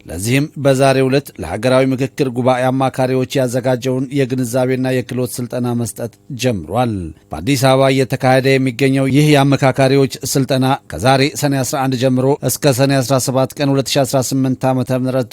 ለዚህም በዛሬው ዕለት ለሀገራዊ ምክክር ጉባኤ አማካሪዎች ያዘጋጀውን የግንዛቤና የክህሎት ስልጠና መስጠት ጀምሯል። በአዲስ አበባ እየተካሄደ የሚገኘው ይህ የአመካካሪዎች ስልጠና ከዛሬ ሰኔ 11 ጀምሮ እስከ ሰኔ 17 ቀን 2018 ዓ.ም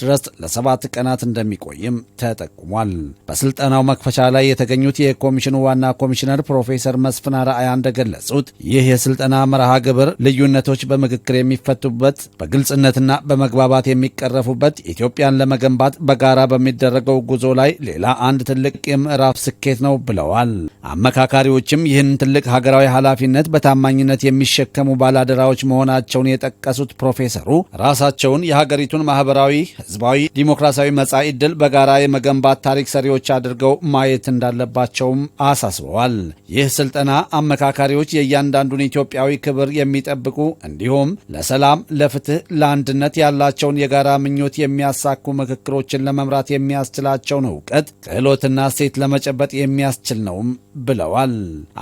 ድረስ ለ7 ቀናት እንደሚቆይም ተጠቁሟል። በስልጠናው መክፈቻ ላይ የተገኙት የኮሚሽኑ ዋና ኮሚሽነር ፕሮፌሰር መስፍን አርአያ እንደገለጹት ይህ የስልጠና መርሃ ግብር ልዩነቶች በምክክር የሚፈቱበት፣ በግልጽነትና በመግባባት የሚቀረፉበት፣ ኢትዮጵያን ለመገንባት በጋራ በሚደረገው ጉዞ ላይ ሌላ አንድ ትልቅ የምዕራፍ ስኬት ነው ብለዋል። አመካካሪዎችም ይህን ትልቅ ሀገራዊ ኃላፊነት በታማኝነት የሚሸከሙ ባላደራዎች መሆናቸውን የጠቀሱት ፕሮፌሰሩ ራሳቸውን የሀገሪቱን ማህበራዊ፣ ህዝባዊ፣ ዲሞክራሲያዊ መጻኢ ዕድል በጋራ የመገንባት ታሪክ ሰሪዎች አድርገው ማየት እንዳለባቸውም አሳስበዋል። ይህ ስልጠና አመካካሪዎች የእያንዳንዱን ኢትዮጵያዊ ክብር የሚጠብቁ እንዲሁም ለሰላም፣ ለፍትህ፣ ለአንድነት ያላቸውን የጋራ ምኞት የሚያሳኩ ምክክሮችን ለመምራት የሚያስችላቸውን እውቀት፣ ክህሎትና እሴት ለመጨበጥ የሚያስችል ነውም ብለዋል።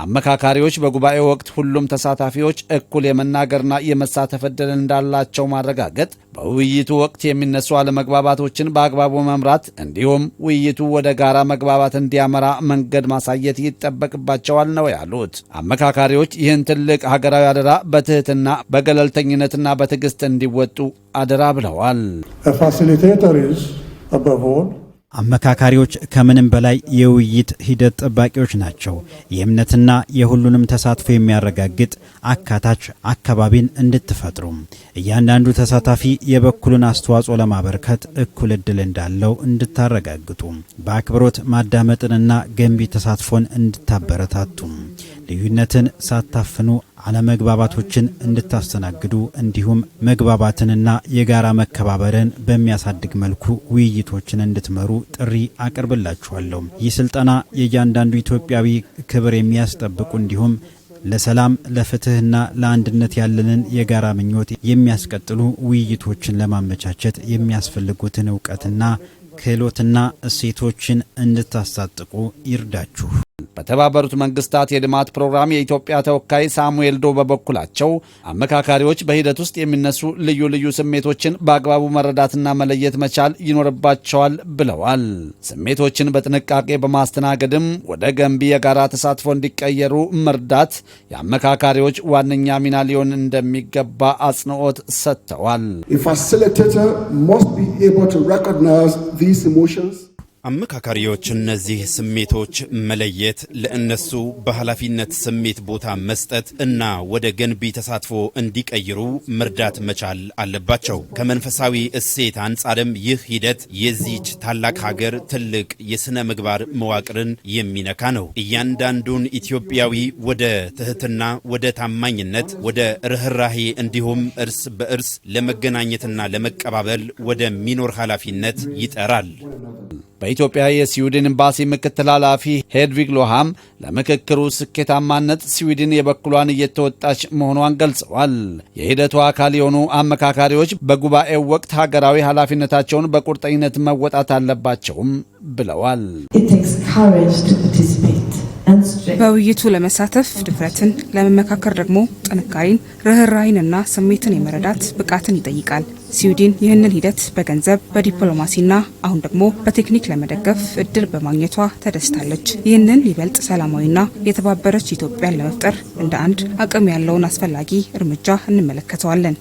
አመካካሪዎች በጉባኤው ወቅት ሁሉም ተሳታፊዎች እኩል የመናገርና የመሳተፍ ዕድል እንዳላቸው ማረጋገጥ፣ በውይይቱ ወቅት የሚነሱ አለመግባባቶችን በአግባቡ መምራት እንዲሁም ውይይቱ ወደ ጋራ መግባባት እንዲያመራ መንገድ ማሳየት ይጠበቅባቸዋል ነው ያሉት። አመካካሪዎች ይህን ትልቅ ሀገራዊ አደራ በትህትና በገለልተኝነትና በትዕግስት እንዲወጡ አደራ ብለዋል። አመካካሪዎች ከምንም በላይ የውይይት ሂደት ጠባቂዎች ናቸው። የእምነትና የሁሉንም ተሳትፎ የሚያረጋግጥ አካታች አካባቢን እንድትፈጥሩ እያንዳንዱ ተሳታፊ የበኩሉን አስተዋጽኦ ለማበርከት እኩል ዕድል እንዳለው እንድታረጋግጡ በአክብሮት ማዳመጥንና ገንቢ ተሳትፎን እንድታበረታቱ ልዩነትን ሳታፍኑ አለመግባባቶችን እንድታስተናግዱ እንዲሁም መግባባትንና የጋራ መከባበርን በሚያሳድግ መልኩ ውይይቶችን እንድትመሩ ጥሪ አቀርብላችኋለሁ። ይህ ስልጠና የእያንዳንዱ ኢትዮጵያዊ ክብር የሚያስጠብቁ እንዲሁም ለሰላም፣ ለፍትህና ለአንድነት ያለንን የጋራ ምኞት የሚያስቀጥሉ ውይይቶችን ለማመቻቸት የሚያስፈልጉትን ዕውቀትና ክህሎትና እሴቶችን እንድታሳጥቁ ይርዳችሁ። በተባበሩት መንግስታት የልማት ፕሮግራም የኢትዮጵያ ተወካይ ሳሙኤል ዶ በበኩላቸው አመካካሪዎች በሂደት ውስጥ የሚነሱ ልዩ ልዩ ስሜቶችን በአግባቡ መረዳትና መለየት መቻል ይኖርባቸዋል ብለዋል። ስሜቶችን በጥንቃቄ በማስተናገድም ወደ ገንቢ የጋራ ተሳትፎ እንዲቀየሩ መርዳት የአመካካሪዎች ዋነኛ ሚና ሊሆን እንደሚገባ አጽንኦት ሰጥተዋል። አመካካሪዎች እነዚህ ስሜቶች መለየት፣ ለእነሱ በኃላፊነት ስሜት ቦታ መስጠት እና ወደ ገንቢ ተሳትፎ እንዲቀይሩ መርዳት መቻል አለባቸው። ከመንፈሳዊ እሴት አንጻርም ይህ ሂደት የዚች ታላቅ ሀገር ትልቅ የሥነ ምግባር መዋቅርን የሚነካ ነው። እያንዳንዱን ኢትዮጵያዊ ወደ ትህትና፣ ወደ ታማኝነት፣ ወደ ርህራሄ እንዲሁም እርስ በእርስ ለመገናኘትና ለመቀባበል ወደሚኖር ኃላፊነት ይጠራል። በኢትዮጵያ የስዊድን ኤምባሲ ምክትል ኃላፊ ሄድቪግ ሎሃም ለምክክሩ ስኬታማነት ስዊድን የበኩሏን እየተወጣች መሆኗን ገልጸዋል። የሂደቱ አካል የሆኑ አመካካሪዎች በጉባኤው ወቅት ሀገራዊ ኃላፊነታቸውን በቁርጠኝነት መወጣት አለባቸውም ብለዋል። በውይይቱ ለመሳተፍ ድፍረትን፣ ለመመካከር ደግሞ ጥንካሬን፣ ርህራሄንና ስሜትን የመረዳት ብቃትን ይጠይቃል። ስዊድን ይህንን ሂደት በገንዘብ በዲፕሎማሲና አሁን ደግሞ በቴክኒክ ለመደገፍ እድል በማግኘቷ ተደስታለች። ይህንን ይበልጥ ሰላማዊና የተባበረች ኢትዮጵያን ለመፍጠር እንደ አንድ አቅም ያለውን አስፈላጊ እርምጃ እንመለከተዋለን።